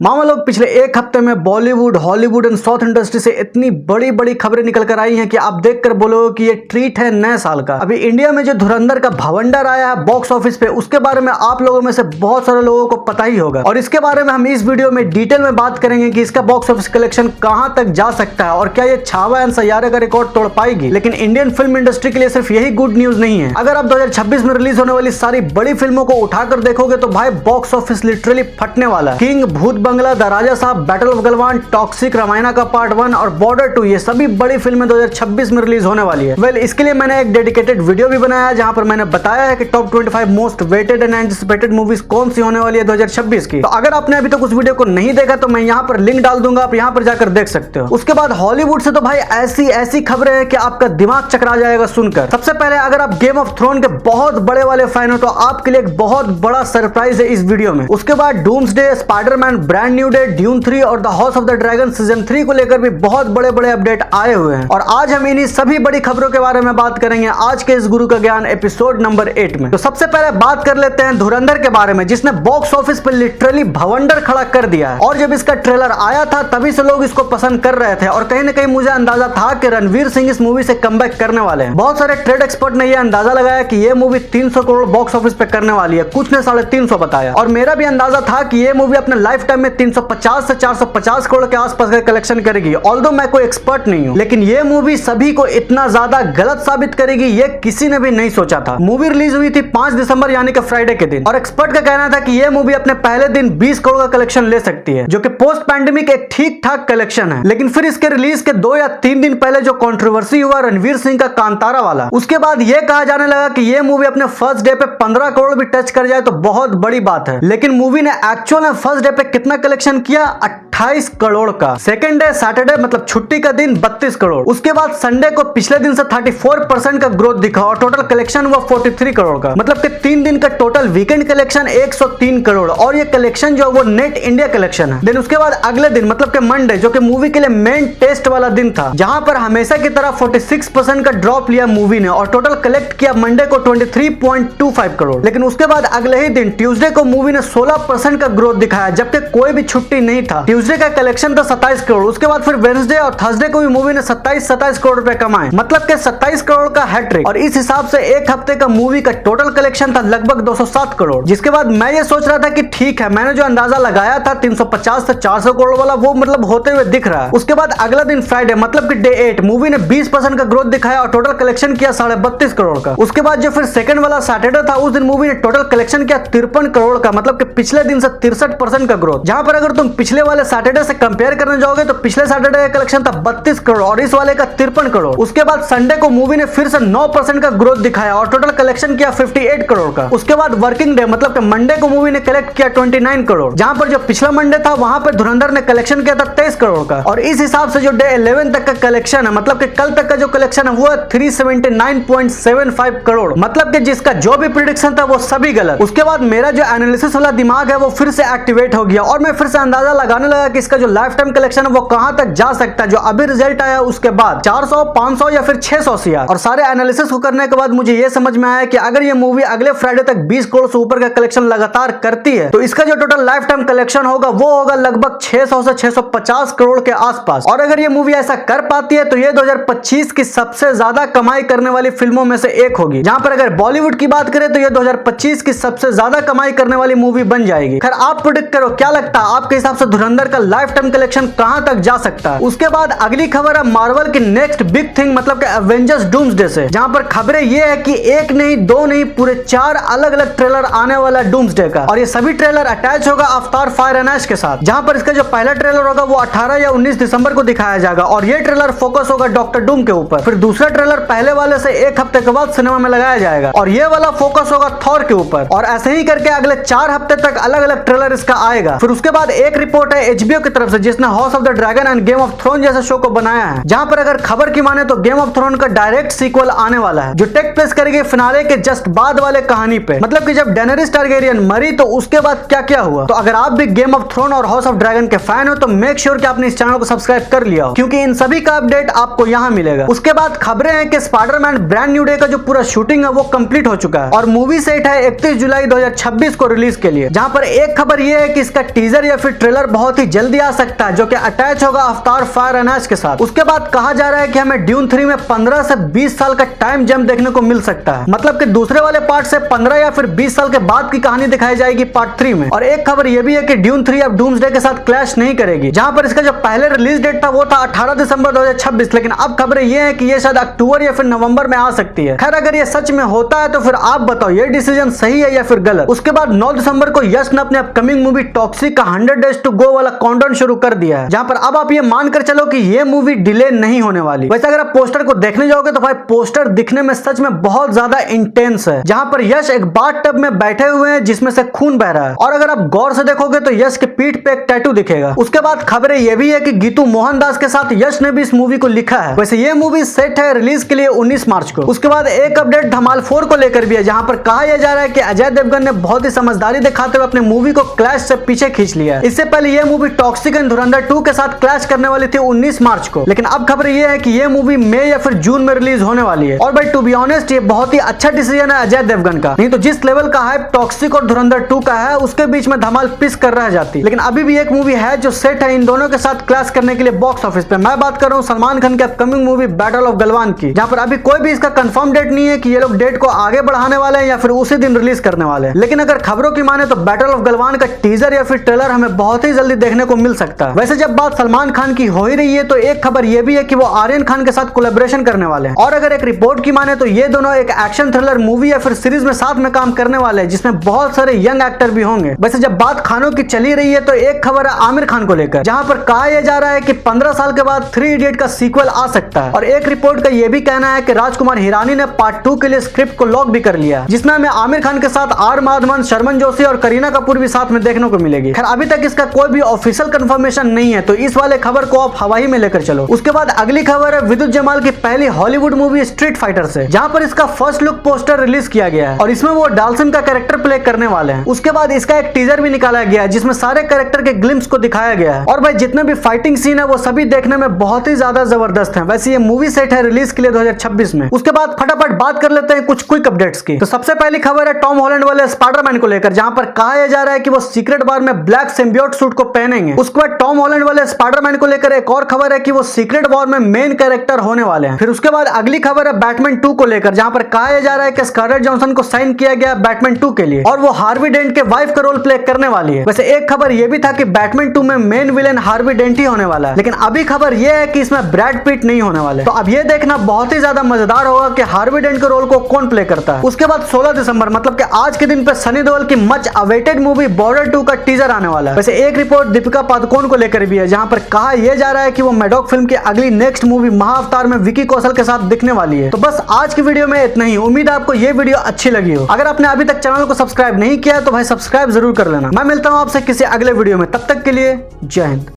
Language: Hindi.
मामा लोग पिछले एक हफ्ते में Bollywood, Hollywood and south industry से इतनी बड़ी बड़ी खबरें निकल कर आई हैं कि आप देखकर बोलोगे कि ये ट्रीट है नए साल का। अभी इंडिया में जो धुरंधर का भवंडर आया है बॉक्स ऑफिस पे, उसके बारे में आप लोगों में से बहुत सारे लोगों को पता ही होगा और इसके बारे में हम इस वीडियो में डिटेल में बात करेंगे कि इसका बॉक्स ऑफिस कलेक्शन कहां तक जा सकता है और क्या ये छावा एंड सैयारे का रिकॉर्ड तोड़ पाएगी। लेकिन इंडियन फिल्म इंडस्ट्री के लिए सिर्फ यही गुड न्यूज नहीं है। अगर आप 2026 में रिलीज होने वाली सारी बड़ी फिल्मों को उठाकर देखोगे तो भाई बॉक्स ऑफिस लिटरली फटने वाला है। किंग, भूत बंगला, the Raja Saab, battle of Galwan, Toxic, Ramayan का पार्ट 1 और बॉर्डर 2 ये सभी बड़ी फिल्में 2026 में रिलीज होने वाली है। इसके लिए मैंने एक डेडिकेटेड वीडियो भी बनाया है जहां पर मैंने बताया है कि top 25 most waited and anticipated movies कौन सी होने वाली है 2026 की। तो अगर आपने अभी तक उस वीडियो को नहीं देखा तो मैं यहाँ पर लिंक डाल दूंगा, आप यहाँ पर जाकर देख सकते हो। उसके बाद हॉलीवुड से तो भाई ऐसी ऐसी खबरें हैं कि आपका दिमाग चकरा जाएगा सुनकर। सबसे पहले अगर आप गेम ऑफ थ्रोन के बहुत बड़े वाले फैन हो तो आपके लिए एक बहुत बड़ा सरप्राइज है इस वीडियो में। उसके बाद doomsday, Spiderman brand new day, dune 3 और the house of the dragon season 3 को लेकर भी बहुत बड़े बड़े अपडेट आए हुए हैं और आज हम इन्हीं सभी बड़ी खबरों के बारे में बात करेंगे आज के इस गुरु का ज्ञान एपिसोड नंबर 8 में। तो सबसे पहले बात कर लेते हैं धुरंधर के बारे में, जिसने बॉक्स ऑफिस पर लिटरली भवंडर खड़ा कर दिया है। और जब इसका ट्रेलर आया था तभी से लोग इसको पसंद कर रहे थे और कहीं ना कहीं मुझे अंदाजा था कि रणवीर सिंह इस मूवी से कमबैक करने वाले हैं। बहुत सारे ट्रेड एक्सपर्ट ने यह अंदाजा लगाया कि यह मूवी 300 करोड़ बॉक्स ऑफिस पे करने वाली है, कुछ ने 350 बताया और मेरा भी अंदाजा था कि यह मूवी अपने लाइफ टाइम में 350 से 450 करोड़ के आसपास का कलेक्शन करेगी। ऑल्दो मैं कोई एक्सपर्ट नहीं हूं, लेकिन यह मूवी सभी को इतना ज्यादा गलत साबित करेगी यह किसी ने भी नहीं सोचा था। मूवी रिलीज हुई थी 5 दिसंबर यानी कि फ्राइडे के दिन और एक्सपर्ट का कहना था कि यह मूवी अपने पहले दिन 20 करोड़ का कलेक्शन ले सकती है, जो कि पोस्ट पैंडेमिक एक ठीक ठाक कलेक्शन है। लेकिन फिर इसके रिलीज के 2 या 3 दिन पहले जो कंट्रोवर्सी हुआ रणवीर सिंह का कांतारा वाला, उसके बाद यह कहा जाने लगा कि यह मूवी अपने फर्स्ट डे पे 15 करोड़ भी टच कर जाए तो बहुत बड़ी बात है। लेकिन मूवी ने एक्चुअल में फर्स्ट डे पे कितना कलेक्शन किया? 28 करोड़ का। सेकंड डे सैटरडे मतलब छुट्टी का दिन 32 करोड़। उसके बाद संडे को पिछले दिन से 34% का ग्रोथ दिखा और टोटल कलेक्शन हुआ 43 करोड़ का। मतलब कि 3 दिन का टोटल वीकेंड कलेक्शन 103 करोड़ और ये कलेक्शन जो है वो नेट इंडिया कलेक्शन है। देन उसके बाद अगले दिन मतलब कि मंडे, जो कि मूवी के लिए मेन टेस्ट वाला दिन था, जहां पर हमेशा की तरह 46% का ड्रॉप लिया मूवी ने और टोटल कलेक्ट किया मंडे को 23.25 करोड़। लेकिन उसके बाद अगले ही दिन ट्यूसडे को मूवी ने 16% का ग्रोथ दिखाया, जबकि कोई भी छुट्टी नहीं था। ट्यूसडे का कलेक्शन था 27 करोड़। उसके बाद फिर वेडनेसडे और थर्सडे को भी मूवी ने 27 करोड़ रुपए कमाए, मतलब कि 27 करोड़ का हैट्रिक। और इस हिसाब से एक हफ्ते का मूवी का टोटल कलेक्शन था लगभग 207 करोड़। जिसके बाद मैं ये सोच रहा था कि ठीक है, मैंने जो अंदाजा लगाया था 350 से 400 करोड़ वाला वो मतलब होते हुए दिख रहा है। उसके बाद अगला दिन फ्राइडे मतलब कि डे 8 मूवी ने 20% का ग्रोथ दिखाया और टोटल कलेक्शन किया 32.5 करोड़ का। उसके बाद जो फिर सेकंड वाला सैटरडे था उस दिन मूवी ने टोटल कलेक्शन किया 53 करोड़ का, मतलब कि पिछले दिन से 63% का ग्रोथ। जहां पर अगर तुम पिछले वाले सैटरडे से कंपेयर करने जाओगे तो पिछले सैटरडे का कलेक्शन था 32 करोड़ और इस वाले का 53 करोड़। उसके बाद संडे को मूवी ने फिर से 9% का ग्रोथ दिखाया और टोटल कलेक्शन किया 58 करोड़ का। उसके बाद वर्किंग डे मतलब कि मंडे को मूवी ने कलेक्ट किया 29 करोड़, जहां पर जो पिछला मंडे था वहां पर धुरंधर ने कलेक्शन किया था 23 करोड़ का। और इस हिसाब से जो डे 11 तक का कलेक्शन है, मतलब कि कल तक का जो कलेक्शन है वो है 379.75 करोड़, मतलब कि जिसका जो भी प्रेडिक्शन था वो सभी गलत। उसके बाद मेरा जो एनालिसिस वाला दिमाग है वो फिर से एक्टिवेट हो गया और मैं फिर से अंदाजा लगाने लगा कि इसका जो लाइफ टाइम कलेक्शन है वो कहां तक जा सकता है। जो अभी रिजल्ट आया उसके बाद 400, 500 या फिर 600 सीआर। और सारे एनालिसिस को करने के बाद मुझे ये समझ में आया कि अगर ये मूवी अगले फ्राइडे तक 20 करोड़ से ऊपर का कलेक्शन लगातार करती है तो इसका जो टोटल लाइफ टाइम कलेक्शन होगा वो होगा लगभग 600 से 650 करोड़ के आसपास। और अगर ये मूवी ऐसा कर पाती है तो ये 2025 की सबसे ज्यादा कमाई करने वाली फिल्मों में से एक होगी। जहां पर अगर बॉलीवुड की बात करें तो ये 2025 की सबसे ज्यादा कमाई करने वाली मूवी बन जाएगी। खैर आप प्रेडिक्ट करो, क्या लगता है आपके हिसाब से धुरंधर का लाइफ टाइम कलेक्शन कहां तक जा सकता है? उसके बाद अगली खबर है मार्वल की नेक्स्ट बिग थिंग मतलब कि एवेंजर्स डूम्सडे से, जहां पर खबरें ये है कि एक नहीं, 2 नहीं, पूरे 4 अलग अलग ट्रेलर आने वाला डूम्सडे का और ये सभी ट्रेलर अटैच होगा अवतार फायर एंड ऐश के साथ। जहां पर इसका जो पहला ट्रेलर होगा वो 18 या 19 दिसंबर को दिखाया जाएगा और ये ट्रेलर फोकस होगा डॉक्टर डूम के ऊपर। फिर दूसरा ट्रेलर पहले वाले से एक हफ्ते के बाद सिनेमा में लगाया जाएगा और ये वाला फोकस होगा थॉर के ऊपर और ऐसे ही करके अगले 4 हफ्ते तक अलग अलग ट्रेलर इसका आएगा। फिर उसके बाद एक रिपोर्ट है HBO की तरफ से, जिसने house of the dragon and game of throne जैसे शो को बनाया है, जहां पर अगर खबर की माने तो गेम ऑफ थ्रोन का डायरेक्ट सीक्वल आने वाला है, जो टेक प्लेस करेगी फिनाले के जस्ट बाद वाले कहानी पे। मतलब कि जब डेनेरिस टारगेरियन मरी तो उसके बाद क्या क्या हुआ। तो अगर आप भी गेम ऑफ थ्रोन और हाउस ऑफ ड्रैगन के फैन हो तो मेक श्योर कि आपने इस चैनल को सब्सक्राइब कर लिया हो, क्योंकि इन सभी का अपडेट आपको यहाँ मिलेगा। उसके बाद खबरें हैं कि स्पाइडरमैन ब्रांड न्यू डे का जो पूरा शूटिंग है वो कंप्लीट हो चुका है और मूवी सेट है 31 जुलाई 2026 को रिलीज के लिए। जहां पर एक खबर ये है कि इसका टीजर या फिर ट्रेलर बहुत ही जल्दी आ सकता है, जो कि अटैच होगा अवतार फायर एंड ऐश के साथ। उसके बाद कहा जा रहा है कि हमें ड्यून 3 में 15 से 20 साल का टाइम जंप देखने को मिल सकता है। मतलब कि दूसरे वाले पार्ट से 15 या फिर 20 साल के बाद की कहानी दिखाई जाएगी पार्ट 3 में। और एक खबर यह भी है कि ड्यून 3 अब डूम्सडे के साथ क्लैश नहीं करेगी, जहां पर इसका जो पहले रिलीज डेट था वो था 18 दिसंबर 2026, लेकिन अब खबरें ये है कि ये शायद अक्टूबर या फिर नवंबर में आ सकती है। खैर अगर ये सच में होता है तो फिर आप बताओ ये डिसीजन सही है या फिर गलत। उसके बाद 9 दिसंबर को यश ने अपने अपकमिंग मूवी टॉक्सिक का 100 डेज टू गो वाला काउंटडाउन शुरू कर दिया है, जहां पर अब आप ये मानकर चलो कि ये मूवी डिले नहीं होने वाली। वैसे अगर आप पोस्टर को देखने जाओगे तो भाई पोस्टर दिखने में सच में बहुत ज्यादा इंटेंस है, जहां पर यश एक बाथ टब में बैठे हुए हैं जिसमें से खून बह रहा है, और अगर आप गौर से देखोगे तो यश के पीठ पे एक टैटू दिखेगा। उसके बाद खबरें ये भी है कि गीतू मोहनदास के साथ यश ने भी इस मूवी को लिखा है। वैसे ये मूवी सेट है रिलीज के लिए 19 मार्च को। उसके बाद एक अपडेट धमाल 4 को लेकर भी है, जहां पर कहा यह जा रहा है कि अजय देवगन ने बहुत ही समझदारी दिखाते हुए अपने मूवी को क्लैश से पीछे खींच लिया है। इससे पहले यह मूवी टॉक्सिक एंड धुरंधर 2 के साथ क्लैश करने वाली थी 19 मार्च को, लेकिन अब खबर यह है कि यह मूवी मई या फिर जून में रिलीज होने वाली है। और भाई टू बी ऑनेस्ट ये बहुत ही अच्छा डिसीजन है अजय देवगन का, नहीं तो जिस लेवल का हाइप टॉक्सिक और धुरंधर 2 का है उसके बीच में धमाल पिस कर रह जाती। लेकिन अभी भी एक मूवी है जो सेट है इन दोनों के साथ क्लैश करने के लिए बॉक्स ऑफिस पे। मैं बात कर रहा हूँ सलमान खान की upcoming movie battle of Galwan की, जहां पर अभी कोई भी इसका कंफर्म डेट नहीं है कि ये लोग डेट को आगे बढ़ाने वाले हैं या फिर उसी दिन रिलीज करने वाले हैं। लेकिन अगर खबरों की माने तो बैटल ऑफ गलवान का टीजर या फिर ट्रेलर हमें बहुत ही जल्दी देखने को मिल सकता है। वैसे जब बात सलमान खान की हो ही रही है तो एक खबर यह भी है कि वो आर्यन खान के साथ कोलैबोरेशन करने वाले हैं, और अगर एक रिपोर्ट की माने तो ये दोनों एक एक्शन थ्रिलर मूवी या फिर सीरीज में साथ में काम करने वाले हैं, जिसमें बहुत सारे यंग एक्टर भी होंगे। वैसे जब बात खानों की चली रही है तो एक खबर है आमिर खान को लेकर, जहां पर कहा यह जा रहा है कि 15 साल के बाद 3 इडियट का सीक्वल आ सकता है। और एक रिपोर्ट का यह भी कहना है कि राजकुमार हिरानी ने पार्ट 2 के लिए स्क्रिप्ट को लॉक भी कर लिया, जिसमें हमें आमिर खान के साथ आर माधवन, शर्मन जोशी और करीना कपूर भी साथ में देखने को मिलेगी। खैर अभी तक इसका कोई भी ऑफिशियल कंफर्मेशन नहीं है, तो इस वाले खबर को आप हवाई में लेकर चलो। उसके बाद अगली खबर है विद्युत जमाल की पहली हॉलीवुड मूवी स्ट्रीट फाइटर से, जहां पर इसका फर्स्ट लुक पोस्टर रिलीज किया गया है और इसमें वो डाल्सन का कैरेक्टर प्ले करने वाले हैं। उसके बाद इसका एक टीजर भी निकाला गया है जिसमें सारे कैरेक्टर के ग्लिम्स को दिखाया गया है, और भाई जितने भी फाइटिंग सीन है वो सभी देखने में बहुत ही ज्यादा जबरदस्त है। वैसे ये मूवी सेट है रिलीज के लिए 2026 में। उसके बाद फटाफट बात कर लेते हैं कुछ क्विक अपडेट्स की। तो सबसे पहली खबर है टॉम हॉलैंड वाले स्पाइडरमैन को लेकर, जहां पर कहा जा रहा है कि वो सीक्रेट वार में ब्लैक सिम्बियोट सूट को पहनेंगे। उसके बाद टॉम हॉलैंड वाले स्पाइडरमैन को लेकर एक और खबर है कि वो सीक्रेट वॉर में मेन कैरेक्टर होने वाले हैं। फिर उसके बाद अगली खबर है बैटमैन 2 को लेकर, जहां पर कहा जा रहा है कि स्कारलेट जॉनसन को साइन किया गया बैटमैन 2 के लिए, और वो हार्वी डेंट के वाइफ का रोल प्ले करने वाली है। वैसे एक खबर यह भी था कि बैटमैन 2 में main villain Harvey didn't he होने वाला है, लेकिन अभी खबर यह है कि इसमें ब्रैड पिट नहीं होने वाले। तो अब ये देखना बहुत ही ज्यादा मजेदार होगा कि हार्वी डेंट के रोल को कौन प्ले करता है। उसके बाद 16 दिसंबर मतलब कि आज के दिन पे सनी देओल की मच अवेटेड मूवी बॉर्डर 2 का टीजर आने वाला है। वैसे एक रिपोर्ट दीपिका पादुकोण को लेकर भी है, जहां पर कहा यह जा रहा है कि वो मैडॉक फिल्म की अगली नेक्स्ट मूवी महाअवतार में विकी कौशल के साथ दिखने वाली है। तो बस आज की वीडियो में इतना ही। उम्मीद है आपको ये वीडियो अच्छी लगी हो। अगर आपने अभी तक चैनल को सब्सक्राइब नहीं किया है तो भाई सब्सक्राइब जरूर कर लेना। मैं मिलता हूं आपसे किसी अगले वीडियो में, तब तक के लिए जय हिंद।